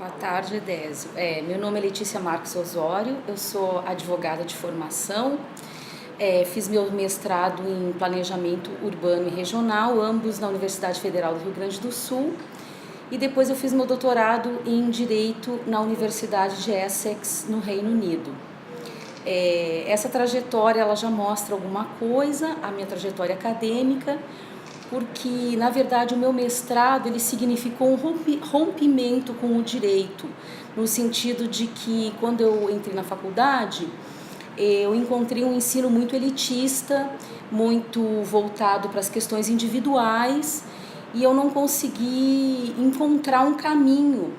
Boa tarde, Désio. Meu nome é Letícia Marques Osório, eu sou advogada de formação, fiz meu mestrado em Planejamento Urbano e Regional, ambos na Universidade Federal do Rio Grande do Sul, e depois eu fiz meu doutorado em Direito na Universidade de Essex, no Reino Unido. Essa trajetória ela já mostra alguma coisa, a minha trajetória acadêmica, porque na verdade o meu mestrado ele significou um rompimento com o direito, no sentido de que quando eu entrei na faculdade eu encontrei um ensino muito elitista, muito voltado para as questões individuais, e eu não consegui encontrar um caminho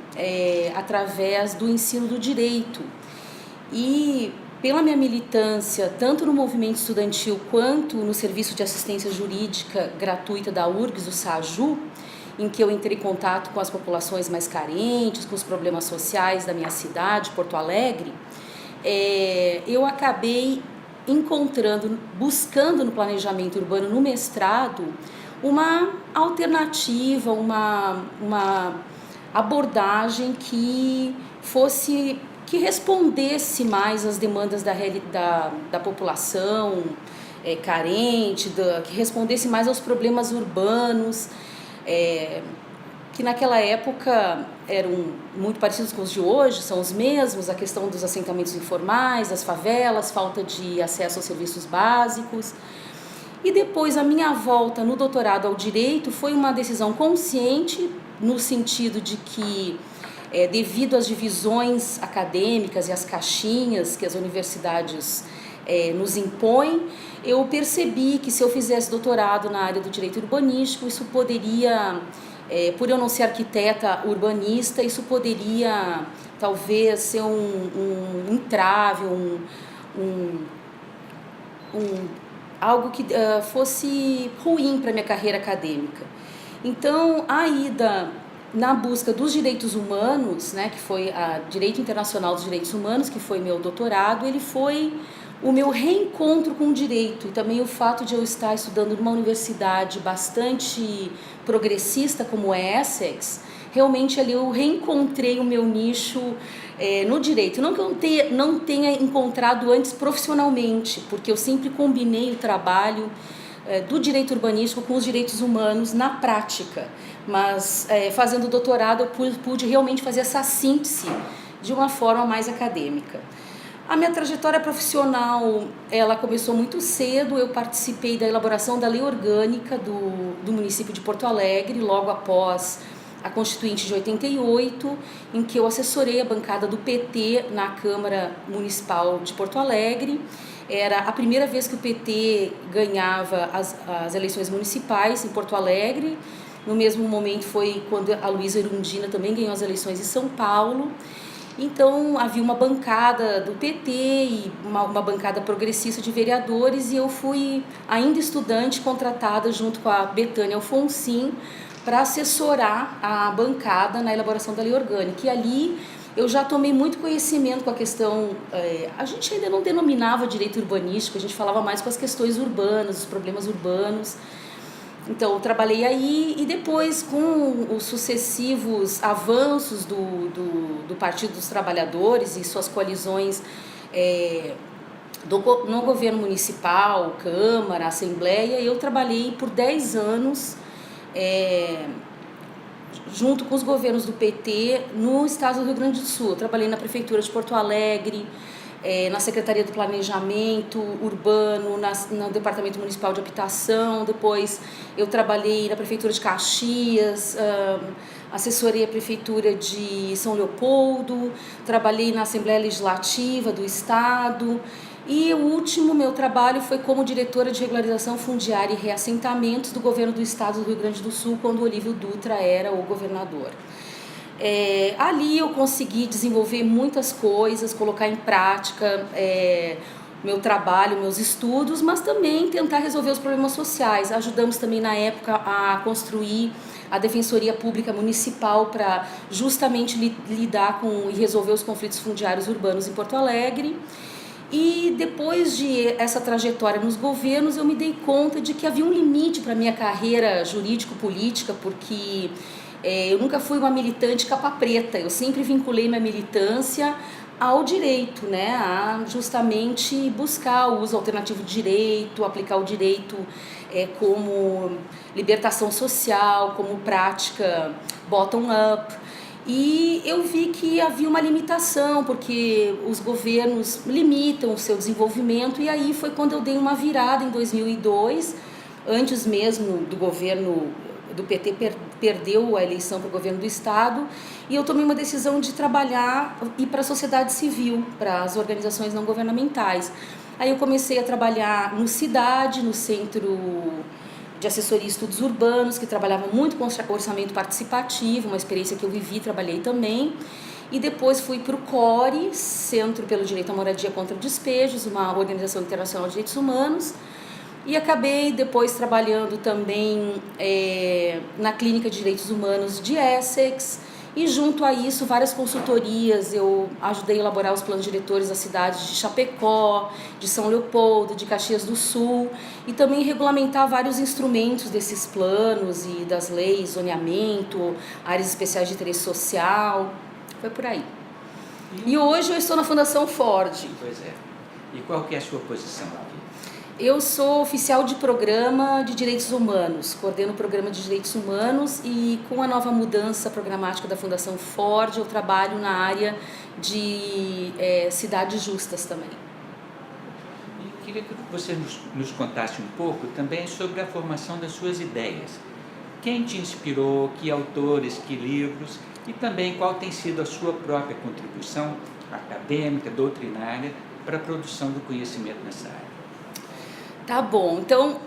através do ensino do direito. E pela minha militância, tanto no movimento estudantil quanto no serviço de assistência jurídica gratuita da URGS, o SAJU, em que eu entrei em contato com as populações mais carentes, com os problemas sociais da minha cidade, Porto Alegre, eu acabei buscando no planejamento urbano, no mestrado, uma alternativa, uma abordagem que respondesse mais às demandas da população carente, que respondesse mais aos problemas urbanos, que naquela época eram muito parecidos com os de hoje, são os mesmos, a questão dos assentamentos informais, das favelas, falta de acesso aos serviços básicos. E depois a minha volta no doutorado ao direito foi uma decisão consciente, no sentido de que devido às divisões acadêmicas e às caixinhas que as universidades nos impõem, eu percebi que se eu fizesse doutorado na área do direito urbanístico, isso poderia, por eu não ser arquiteta urbanista, isso poderia talvez ser um entrave, algo que fosse ruim para a minha carreira acadêmica. Então, a ida na busca dos direitos humanos, que foi a Direito Internacional dos Direitos Humanos, que foi meu doutorado, ele foi o meu reencontro com o direito, e também o fato de eu estar estudando numa universidade bastante progressista como é Essex, realmente ali eu reencontrei o meu nicho no direito. Não que eu não tenha encontrado antes profissionalmente, porque eu sempre combinei o trabalho do direito urbanístico com os direitos humanos na prática, mas fazendo doutorado eu pude realmente fazer essa síntese de uma forma mais acadêmica. A minha trajetória profissional, ela começou muito cedo. Eu participei da elaboração da lei orgânica do município de Porto Alegre, logo após a Constituinte de 88, em que eu assessorei a bancada do PT na Câmara Municipal de Porto Alegre. Era a primeira vez que o PT ganhava as eleições municipais em Porto Alegre. No mesmo momento foi quando a Luísa Erundina também ganhou as eleições em São Paulo. Então havia uma bancada do PT e uma bancada progressista de vereadores, e eu fui, ainda estudante, contratada junto com a Betânia Alfonsin para assessorar a bancada na elaboração da lei orgânica. E ali eu já tomei muito conhecimento com a questão, a gente ainda não denominava direito urbanístico, a gente falava mais com as questões urbanas, os problemas urbanos. Então, eu trabalhei aí, e depois, com os sucessivos avanços do Partido dos Trabalhadores e suas coalizões no governo municipal, Câmara, Assembleia, eu trabalhei por 10 anos junto com os governos do PT no estado do Rio Grande do Sul. Eu trabalhei na Prefeitura de Porto Alegre, na Secretaria do Planejamento Urbano, no Departamento Municipal de Habitação. Depois eu trabalhei na Prefeitura de Caxias, assessorei a Prefeitura de São Leopoldo, trabalhei na Assembleia Legislativa do Estado, e o último meu trabalho foi como diretora de regularização fundiária e reassentamentos do governo do Estado do Rio Grande do Sul, quando o Olívio Dutra era o governador. Ali eu consegui desenvolver muitas coisas, colocar em prática meu trabalho, meus estudos, mas também tentar resolver os problemas sociais. Ajudamos também na época a construir a Defensoria Pública Municipal para justamente lidar com e resolver os conflitos fundiários urbanos em Porto Alegre. E depois de essa trajetória nos governos, eu me dei conta de que havia um limite para a minha carreira jurídico-política, porque eu nunca fui uma militante capa preta, eu sempre vinculei minha militância ao direito, né, a justamente buscar o uso alternativo de direito, aplicar o direito como libertação social, como prática bottom-up. E eu vi que havia uma limitação, porque os governos limitam o seu desenvolvimento, e aí foi quando eu dei uma virada em 2002, antes mesmo do governo do PT perdeu a eleição para o governo do estado, e eu tomei uma decisão de trabalhar e ir para a sociedade civil, para as organizações não governamentais. Aí eu comecei a trabalhar no Cidade, no Centro de Assessoria e Estudos Urbanos, que trabalhava muito com orçamento participativo, uma experiência que eu vivi, trabalhei também. E depois fui para o CORE, Centro pelo Direito à Moradia contra Despejos, uma organização internacional de direitos humanos. E acabei depois trabalhando também na Clínica de Direitos Humanos de Essex. E junto a isso, várias consultorias, eu ajudei a elaborar os planos diretores das cidades de Chapecó, de São Leopoldo, de Caxias do Sul, e também regulamentar vários instrumentos desses planos e das leis, zoneamento, áreas especiais de interesse social, foi por aí. E hoje eu estou na Fundação Ford. Pois é. E qual que é a sua posição aqui? Eu sou oficial de programa de direitos humanos, coordeno o programa de direitos humanos, e com a nova mudança programática da Fundação Ford, eu trabalho na área de cidades justas também. E queria que você nos contasse um pouco também sobre a formação das suas ideias. Quem te inspirou, que autores, que livros, e também qual tem sido a sua própria contribuição acadêmica, doutrinária, para a produção do conhecimento nessa área. Tá bom, então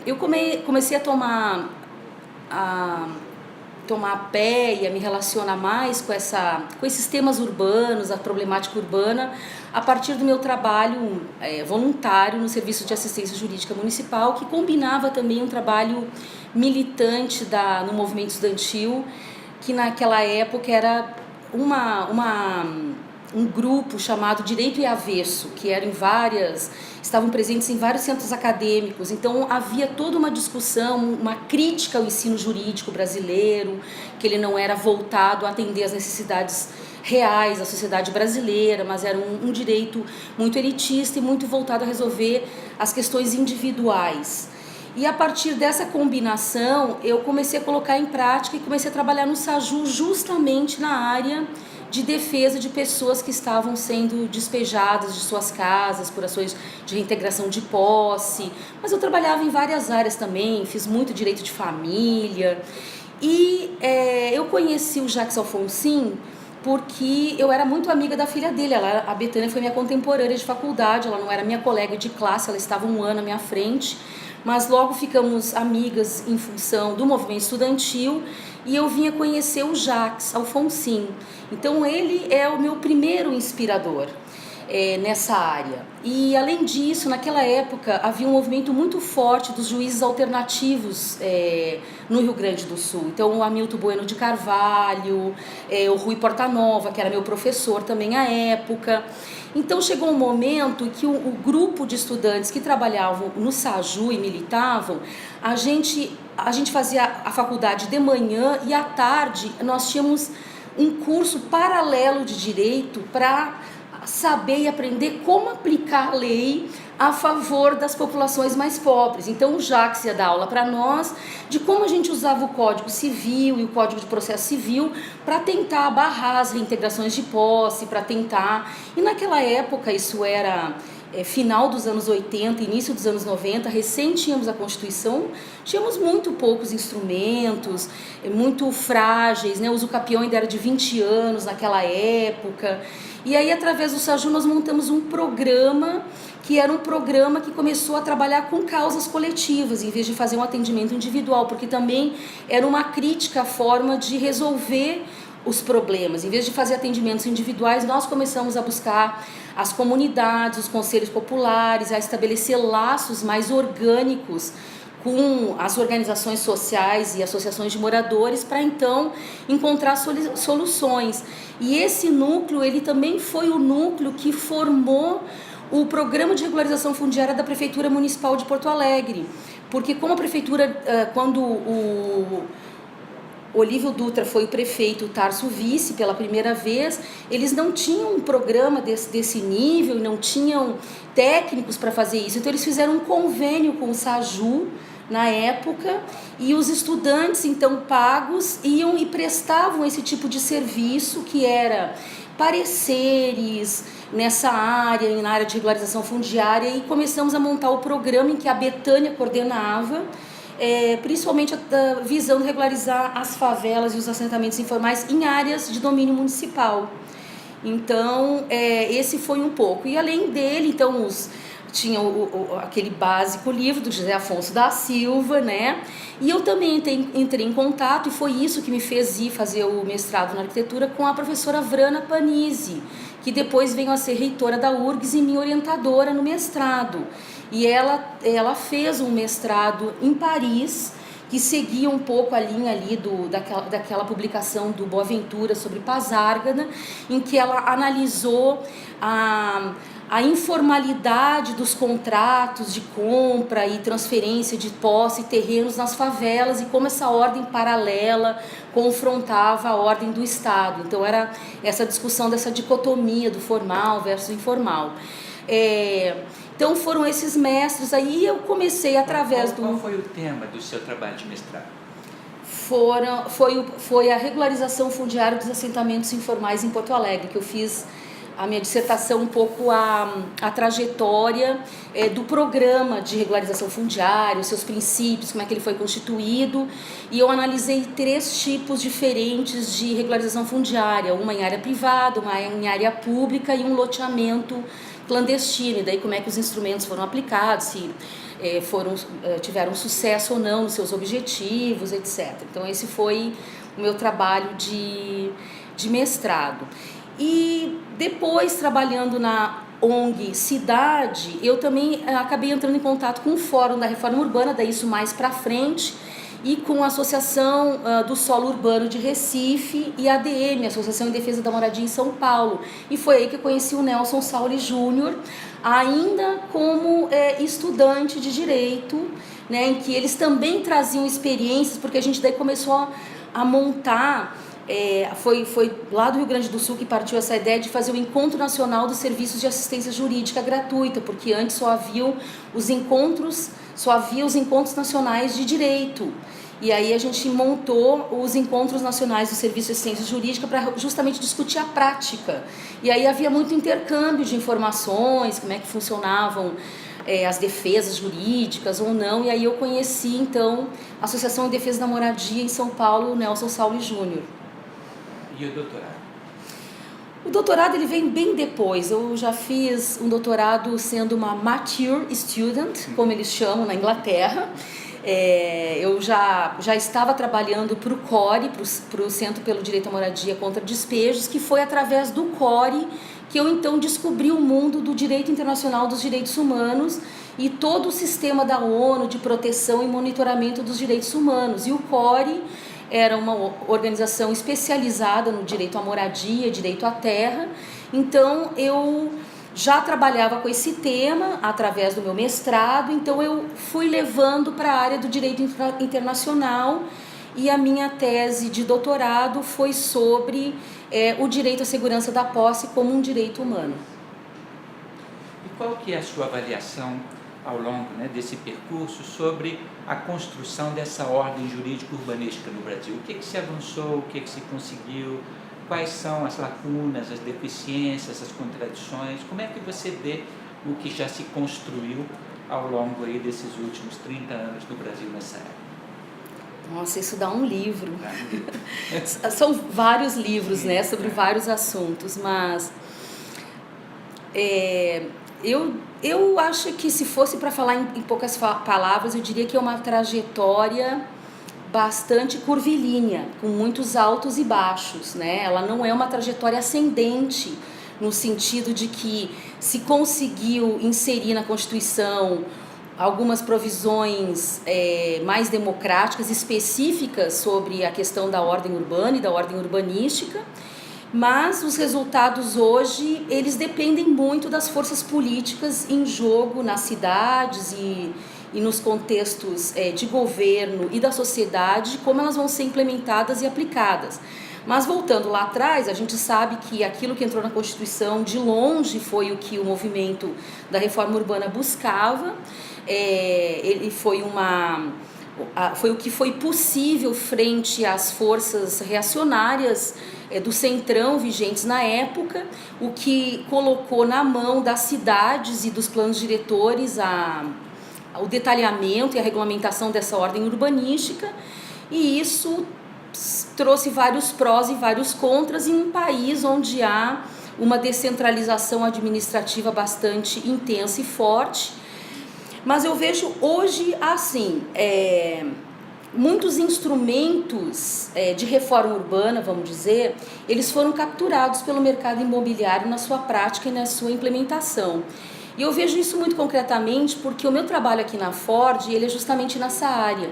eu comecei a tomar pé e a me relacionar mais com esses temas urbanos, a problemática urbana, a partir do meu trabalho voluntário no Serviço de Assistência Jurídica Municipal, que combinava também um trabalho militante no movimento estudantil, que naquela época era um grupo chamado Direito e Avesso, que estavam presentes em vários centros acadêmicos. Então havia toda uma discussão, uma crítica ao ensino jurídico brasileiro, que ele não era voltado a atender às necessidades reais da sociedade brasileira, mas era um direito muito elitista e muito voltado a resolver as questões individuais. E a partir dessa combinação, eu comecei a colocar em prática e comecei a trabalhar no SAJU justamente na área de defesa de pessoas que estavam sendo despejadas de suas casas por ações de reintegração de posse. Mas eu trabalhava em várias áreas também, fiz muito direito de família. E eu conheci o Jacques Alfonsin porque eu era muito amiga da filha dele. A Betânia foi minha contemporânea de faculdade, ela não era minha colega de classe, ela estava um ano à minha frente. Mas logo ficamos amigas em função do movimento estudantil e eu vinha conhecer o Jacques Alfonsin. Então ele é o meu primeiro inspirador nessa área. E além disso, naquela época havia um movimento muito forte dos juízes alternativos no Rio Grande do Sul. Então o Hamilton Bueno de Carvalho, o Rui Portanova, que era meu professor também à época. Então chegou um momento que o grupo de estudantes que trabalhavam no SAJU e militavam, a gente fazia a faculdade de manhã e à tarde nós tínhamos um curso paralelo de direito para saber e aprender como aplicar a lei a favor das populações mais pobres. Então o Jacques ia dar aula para nós de como a gente usava o Código Civil e o Código de Processo Civil para tentar barrar as reintegrações de posse, E naquela época, isso era final dos anos 80, início dos anos 90, recém tínhamos a Constituição, tínhamos muito poucos instrumentos, muito frágeis, né? O uso capião ainda era de 20 anos naquela época. E aí, através do SAJU, nós montamos um programa que era um programa que começou a trabalhar com causas coletivas, em vez de fazer um atendimento individual, porque também era uma crítica à forma de resolver os problemas. Em vez de fazer atendimentos individuais, nós começamos a buscar as comunidades, os conselhos populares, a estabelecer laços mais orgânicos com as organizações sociais e associações de moradores para então encontrar soluções. E esse núcleo, ele também foi o núcleo que formou o Programa de Regularização Fundiária da Prefeitura Municipal de Porto Alegre. Porque como a prefeitura, quando o Olívio Dutra foi o prefeito, o Tarso vice pela primeira vez, eles não tinham um programa desse nível, não tinham técnicos para fazer isso, então eles fizeram um convênio com o SAJU na época, e os estudantes então pagos iam e prestavam esse tipo de serviço, que era pareceres nessa área, na área de regularização fundiária, e começamos a montar o programa em que a Betânia coordenava, principalmente visando regularizar as favelas e os assentamentos informais em áreas de domínio municipal. Então, esse foi um pouco. E além dele, então, tinha aquele básico livro do José Afonso da Silva, né? E eu também entrei em contato, e foi isso que me fez ir fazer o mestrado na arquitetura, com a professora Vrana Panizzi, que depois veio a ser reitora da URGS e minha orientadora no mestrado. E ela fez um mestrado em Paris, que seguia um pouco a linha ali daquela publicação do Boaventura sobre Pasárgada, em que ela analisou a informalidade dos contratos de compra e transferência de posse e terrenos nas favelas, e como essa ordem paralela confrontava a ordem do Estado. Então era essa discussão dessa dicotomia do formal versus informal. Então foram esses mestres aí, eu comecei através do... Qual foi o tema do seu trabalho de mestrado? Foi a regularização fundiária dos assentamentos informais em Porto Alegre, que eu fiz a minha dissertação um pouco a trajetória do programa de regularização fundiária, os seus princípios, como é que ele foi constituído, e eu analisei 3 tipos diferentes de regularização fundiária, uma em área privada, uma em área pública e um loteamento clandestino, e daí como é que os instrumentos foram aplicados, se tiveram sucesso ou não nos seus objetivos, etc. Então esse foi o meu trabalho de mestrado. E depois, trabalhando na ONG Cidade, eu também acabei entrando em contato com o Fórum da Reforma Urbana, daí isso mais para frente, e com a Associação do Solo Urbano de Recife e a ADM, Associação em Defesa da Moradia em São Paulo. E foi aí que eu conheci o Nelson Sauli Júnior, ainda como estudante de Direito, né, em que eles também traziam experiências, porque a gente daí começou a montar... Foi lá do Rio Grande do Sul que partiu essa ideia de fazer o Encontro Nacional dos Serviços de Assistência Jurídica Gratuita, porque antes só havia os encontros nacionais de direito. E aí a gente montou os Encontros Nacionais dos Serviços de Assistência Jurídica para justamente discutir a prática. E aí havia muito intercâmbio de informações, como é que funcionavam as defesas jurídicas ou não, e aí eu conheci então a Associação em Defesa da Moradia em São Paulo, o Nelson Sauli Júnior. E o doutorado? O doutorado ele vem bem depois. Eu já fiz um doutorado sendo uma mature student, como eles chamam na Inglaterra. Eu já estava trabalhando para o CORE, para o Centro pelo Direito à Moradia contra Despejos, que foi através do CORE que eu então descobri o mundo do direito internacional dos direitos humanos e todo o sistema da ONU de proteção e monitoramento dos direitos humanos. E o CORE era uma organização especializada no direito à moradia, direito à terra. Então eu já trabalhava com esse tema através do meu mestrado, então eu fui levando para a área do direito internacional, e a minha tese de doutorado foi sobre o direito à segurança da posse como um direito humano. E qual que é a sua avaliação ao longo desse percurso sobre a construção dessa ordem jurídica urbanística no Brasil? O que se avançou, o que se conseguiu, quais são as lacunas, as deficiências, as contradições? Como é que você vê o que já se construiu ao longo aí desses últimos 30 anos no Brasil nessa área? Nossa, isso dá um livro. São vários livros, né, sobre vários assuntos, mas eu acho que, se fosse para falar em poucas palavras, eu diria que é uma trajetória bastante curvilínea, com muitos altos e baixos, né? Ela não é uma trajetória ascendente, no sentido de que se conseguiu inserir na Constituição algumas provisões mais democráticas, específicas sobre a questão da ordem urbana e da ordem urbanística, Mas os resultados hoje, eles dependem muito das forças políticas em jogo nas cidades e nos contextos de governo e da sociedade, como elas vão ser implementadas e aplicadas. Mas voltando lá atrás, a gente sabe que aquilo que entrou na Constituição de longe foi o que o movimento da reforma urbana buscava. Ele foi o que foi possível frente às forças reacionárias do centrão vigentes na época, o que colocou na mão das cidades e dos planos diretores o detalhamento e a regulamentação dessa ordem urbanística, e isso trouxe vários prós e vários contras em um país onde há uma descentralização administrativa bastante intensa e forte. Mas eu vejo hoje assim, muitos instrumentos de reforma urbana, vamos dizer, eles foram capturados pelo mercado imobiliário na sua prática e na sua implementação. E eu vejo isso muito concretamente porque o meu trabalho aqui na Ford, ele é justamente nessa área.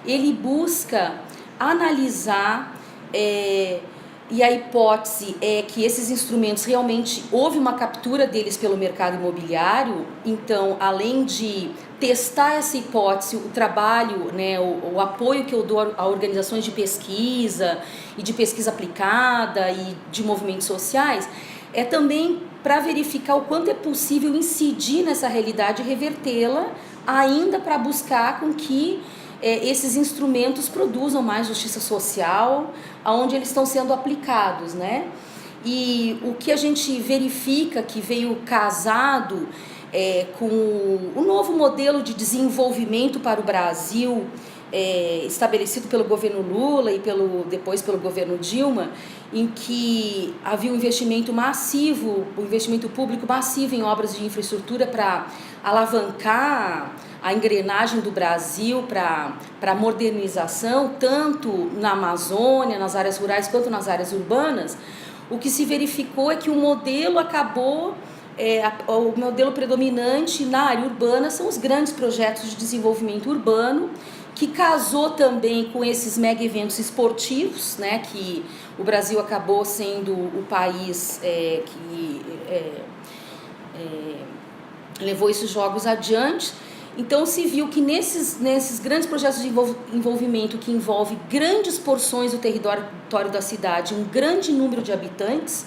Ele busca analisar, e a hipótese é que esses instrumentos realmente houve uma captura deles pelo mercado imobiliário. Então, além de testar essa hipótese, o trabalho, né, o apoio que eu dou a organizações de pesquisa e de pesquisa aplicada e de movimentos sociais, é também para verificar o quanto é possível incidir nessa realidade e revertê-la, ainda para buscar com que esses instrumentos produzam mais justiça social, aonde eles estão sendo aplicados, né? E o que a gente verifica que veio casado com o novo modelo de desenvolvimento para o Brasil, estabelecido pelo governo Lula e depois pelo governo Dilma, em que havia um investimento massivo, um investimento público massivo em obras de infraestrutura para alavancar a engrenagem do Brasil para a modernização, tanto na Amazônia, nas áreas rurais, quanto nas áreas urbanas. O que se verificou é que o modelo acabou, o modelo predominante na área urbana são os grandes projetos de desenvolvimento urbano, que casou também com esses mega eventos esportivos, né, que o Brasil acabou sendo o país que levou esses jogos adiante. Então se viu que nesses grandes projetos de envolvimento que envolve grandes porções do território da cidade, um grande número de habitantes,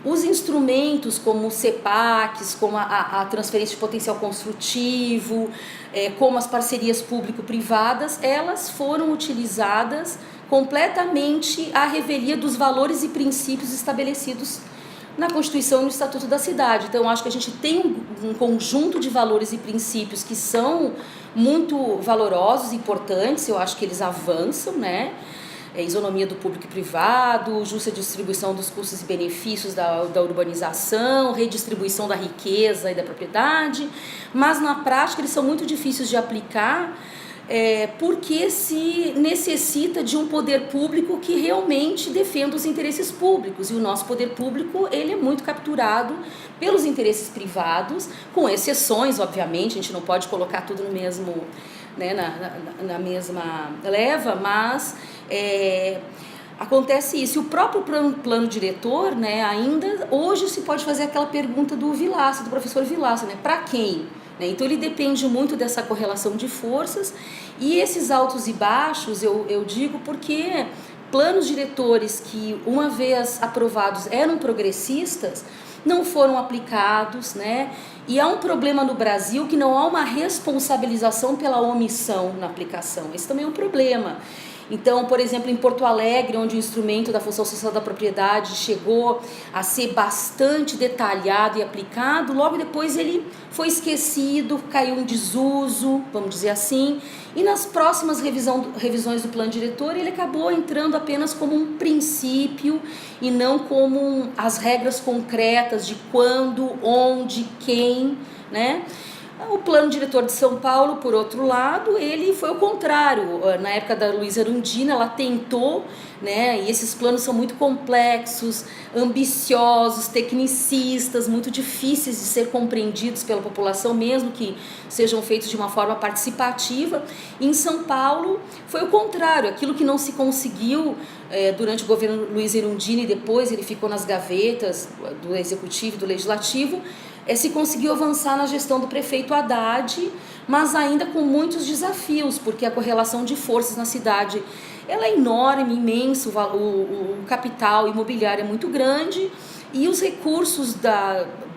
os instrumentos como os CEPACs, como a transferência de potencial construtivo, como as parcerias público-privadas, elas foram utilizadas completamente à revelia dos valores e princípios estabelecidos na Constituição e no Estatuto da Cidade. Então, acho que a gente tem um conjunto de valores e princípios que são muito valorosos e importantes. Eu acho que eles avançam, né? Isonomia do público e privado, justa distribuição dos custos e benefícios da urbanização, redistribuição da riqueza e da propriedade, mas na prática eles são muito difíceis de aplicar, porque se necessita de um poder público que realmente defenda os interesses públicos, e o nosso poder público ele é muito capturado pelos interesses privados, com exceções, obviamente, a gente não pode colocar tudo no mesmo, né, na mesma leva, mas acontece isso. E o próprio plano diretor, né, ainda hoje se pode fazer aquela pergunta do Vilaça, do professor Vilaça, né, para quem? Então ele depende muito dessa correlação de forças, e esses altos e baixos eu digo porque planos diretores que uma vez aprovados eram progressistas não foram aplicados, né? E há um problema no Brasil que não há uma responsabilização pela omissão na aplicação. Esse também é um problema. Então, por exemplo, em Porto Alegre, onde o instrumento da função social da propriedade chegou a ser bastante detalhado e aplicado, logo depois ele foi esquecido, caiu em desuso, vamos dizer assim, e nas próximas revisões do plano diretor ele acabou entrando apenas como um princípio e não como as regras concretas de quando, onde, quem, né? O plano diretor de São Paulo, por outro lado, ele foi o contrário. Na época da Luísa Erundina, ela tentou, né, e esses planos são muito complexos, ambiciosos, tecnicistas, muito difíceis de ser compreendidos pela população, mesmo que sejam feitos de uma forma participativa. Em São Paulo, foi o contrário. Aquilo que não se conseguiu durante o governo Luísa Erundina e depois ele ficou nas gavetas do Executivo e do Legislativo, se conseguiu avançar na gestão do prefeito Haddad, mas ainda com muitos desafios, porque a correlação de forças na cidade ela é enorme, imenso, o capital imobiliário é muito grande e os recursos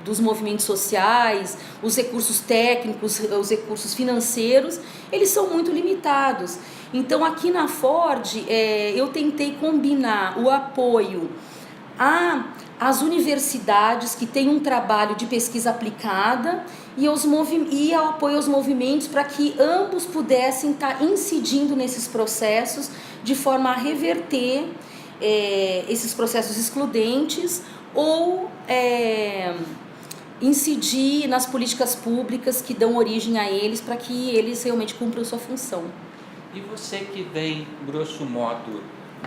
dos movimentos sociais, os recursos técnicos, os recursos financeiros, eles são muito limitados. Então aqui na Ford eu tentei combinar o apoio às universidades que têm um trabalho de pesquisa aplicada e ao apoio aos movimentos para que ambos pudessem estar incidindo nesses processos de forma a reverter esses processos excludentes ou incidir nas políticas públicas que dão origem a eles para que eles realmente cumpram sua função. E você que vem, grosso modo,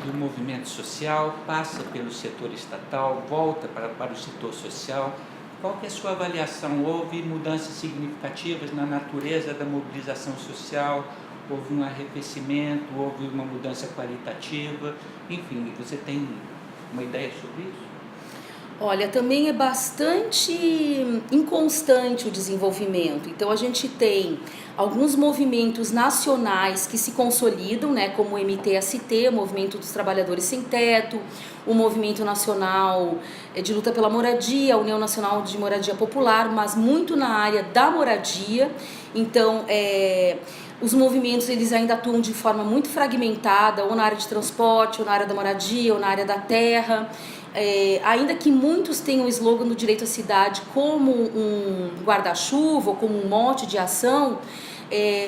do movimento social, passa pelo setor estatal, volta para o setor social, qual que é a sua avaliação? Houve mudanças significativas na natureza da mobilização social? Houve um arrefecimento? Houve uma mudança qualitativa? Enfim, você tem uma ideia sobre isso? Olha, também é bastante inconstante o desenvolvimento. Então a gente tem alguns movimentos nacionais que se consolidam, né, como o MTST, o Movimento dos Trabalhadores Sem Teto, o Movimento Nacional de Luta pela Moradia, a União Nacional de Moradia Popular, mas muito na área da moradia. Então, os movimentos eles ainda atuam de forma muito fragmentada, ou na área de transporte, ou na área da moradia, ou na área da terra. Ainda que muitos tenham o slogan do direito à cidade como um guarda-chuva ou como um mote de ação,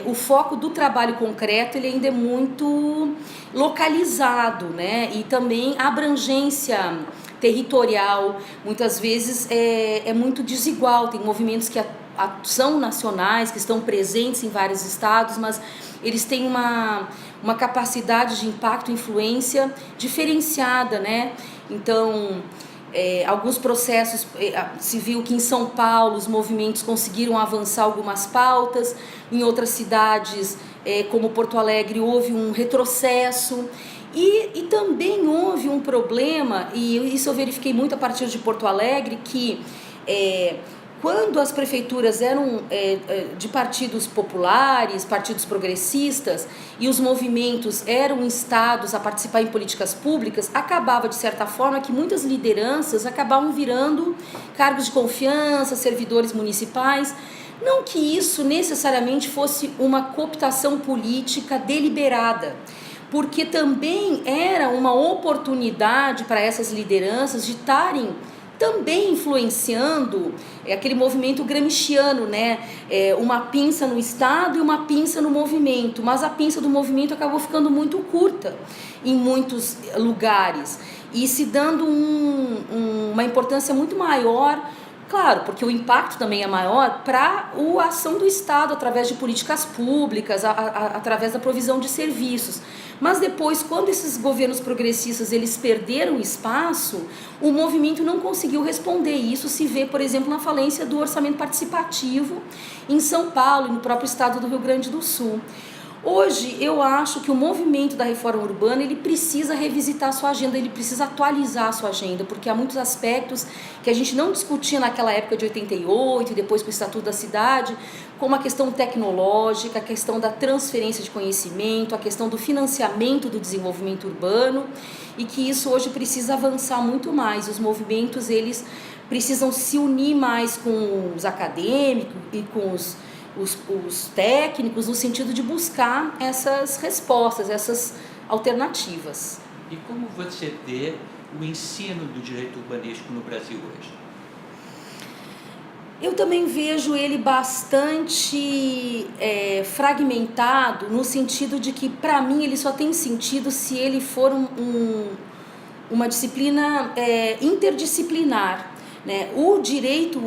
o foco do trabalho concreto ele ainda é muito localizado, né? E também a abrangência territorial muitas vezes é muito desigual. Tem movimentos que são nacionais, que estão presentes em vários estados, mas eles têm uma capacidade de impacto e influência diferenciada, né? Então, alguns processos, se viu que em São Paulo os movimentos conseguiram avançar algumas pautas, em outras cidades, como Porto Alegre, houve um retrocesso. E também houve um problema, e isso eu verifiquei muito a partir de Porto Alegre, que quando as prefeituras eram de partidos populares, partidos progressistas, e os movimentos eram instados a participar em políticas públicas, acabava, de certa forma, que muitas lideranças acabavam virando cargos de confiança, servidores municipais. Não que isso necessariamente fosse uma cooptação política deliberada, porque também era uma oportunidade para essas lideranças de estarem também influenciando aquele movimento gramsciano, né? Uma pinça no Estado e uma pinça no movimento, mas a pinça do movimento acabou ficando muito curta em muitos lugares e se dando uma importância muito maior, claro, porque o impacto também é maior para a ação do Estado através de políticas públicas, através da provisão de serviços. Mas depois, quando esses governos progressistas eles perderam espaço, o movimento não conseguiu responder. Isso se vê, por exemplo, na falência do orçamento participativo em São Paulo e no próprio estado do Rio Grande do Sul. Hoje, eu acho que o movimento da reforma urbana, ele precisa revisitar a sua agenda, ele precisa atualizar a sua agenda, porque há muitos aspectos que a gente não discutia naquela época de 88 e depois com o Estatuto da Cidade, como a questão tecnológica, a questão da transferência de conhecimento, a questão do financiamento do desenvolvimento urbano, e que isso hoje precisa avançar muito mais. Os movimentos, eles precisam se unir mais com os acadêmicos e com os técnicos, no sentido de buscar essas respostas, essas alternativas. E como você vê o ensino do direito urbanístico no Brasil hoje? Eu também vejo ele bastante fragmentado, no sentido de que, para mim, ele só tem sentido se ele for uma disciplina interdisciplinar, né? O direito,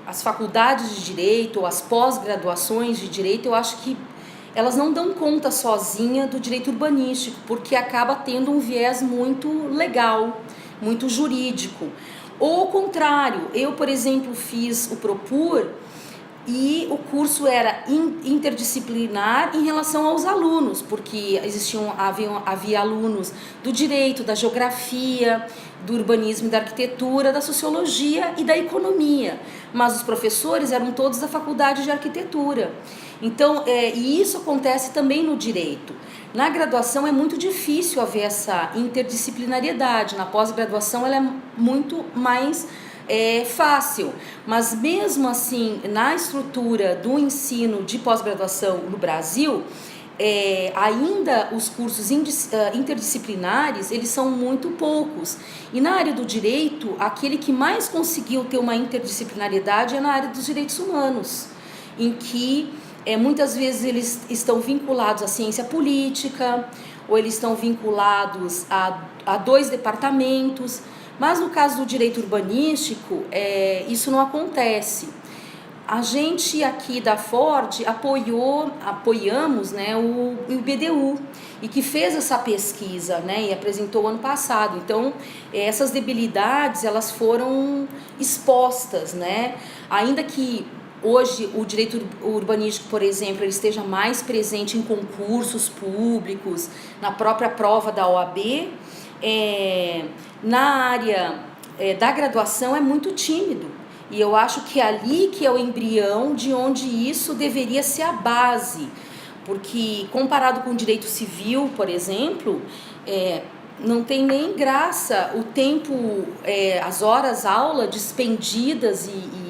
as faculdades de direito ou as pós-graduações de direito, eu acho que elas não dão conta sozinha do direito urbanístico, porque acaba tendo um viés muito legal, muito jurídico. Ou ao contrário, eu, por exemplo, fiz o Propur e o curso era interdisciplinar em relação aos alunos, porque havia alunos do direito, da geografia, do urbanismo e da arquitetura, da sociologia e da economia, mas os professores eram todos da faculdade de arquitetura. Então, e isso acontece também no direito. Na graduação é muito difícil haver essa interdisciplinariedade, na pós-graduação ela é muito mais fácil, mas mesmo assim, na estrutura do ensino de pós-graduação no Brasil, ainda os cursos interdisciplinares, eles são muito poucos. E na área do direito, aquele que mais conseguiu ter uma interdisciplinariedade é na área dos direitos humanos, em que muitas vezes eles estão vinculados à ciência política, ou eles estão vinculados a 2 departamentos, mas no caso do direito urbanístico, isso não acontece. A gente aqui da Ford apoiamos, né, o BDU, e que fez essa pesquisa, né, e apresentou ano passado. Então, essas debilidades, elas foram expostas, né, ainda que hoje o direito urbanístico, por exemplo, ele esteja mais presente em concursos públicos, na própria prova da OAB, na área da graduação é muito tímido. E eu acho que é ali que é o embrião de onde isso deveria ser a base. Porque comparado com o direito civil, por exemplo, não tem nem graça o tempo, as horas aula dispendidas e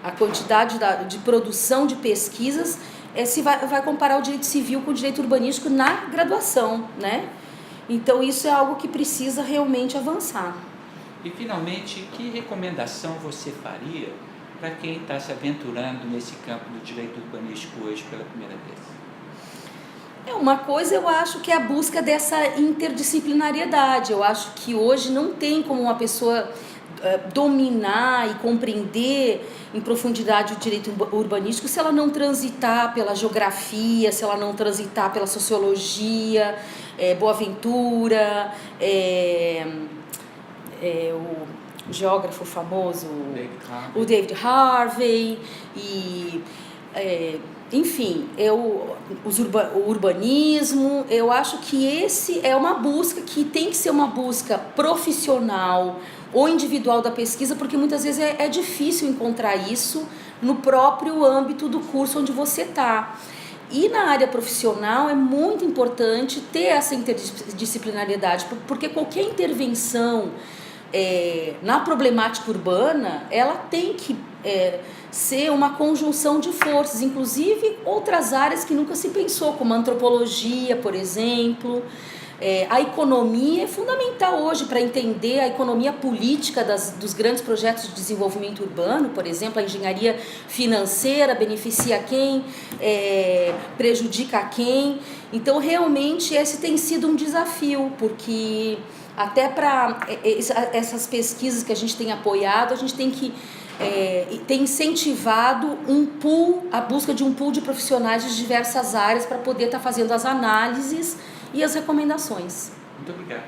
a quantidade de produção de pesquisas, se vai comparar o direito civil com o direito urbanístico na graduação, né? Então isso é algo que precisa realmente avançar. E finalmente, que recomendação você faria para quem está se aventurando nesse campo do direito urbanístico hoje pela primeira vez? Uma coisa eu acho que é a busca dessa interdisciplinariedade. Eu acho que hoje não tem como uma pessoa dominar e compreender em profundidade o direito urbanístico se ela não transitar pela geografia, se ela não transitar pela sociologia, Boaventura, o geógrafo famoso, o David Harvey, e enfim, o urbanismo. Eu acho que esse é uma busca que tem que ser uma busca profissional ou individual da pesquisa, porque muitas vezes é difícil encontrar isso no próprio âmbito do curso onde você está. E na área profissional é muito importante ter essa interdisciplinariedade, porque qualquer intervenção na problemática urbana, ela tem que ser uma conjunção de forças, inclusive outras áreas que nunca se pensou, como a antropologia, por exemplo. A economia é fundamental hoje para entender a economia política dos grandes projetos de desenvolvimento urbano. Por exemplo, a engenharia financeira beneficia quem, prejudica quem. Então, realmente, esse tem sido um desafio, porque até para essas pesquisas que a gente tem apoiado, a gente tem que ter incentivado a busca de um pool de profissionais de diversas áreas para poder estar fazendo as análises e as recomendações. Muito obrigado.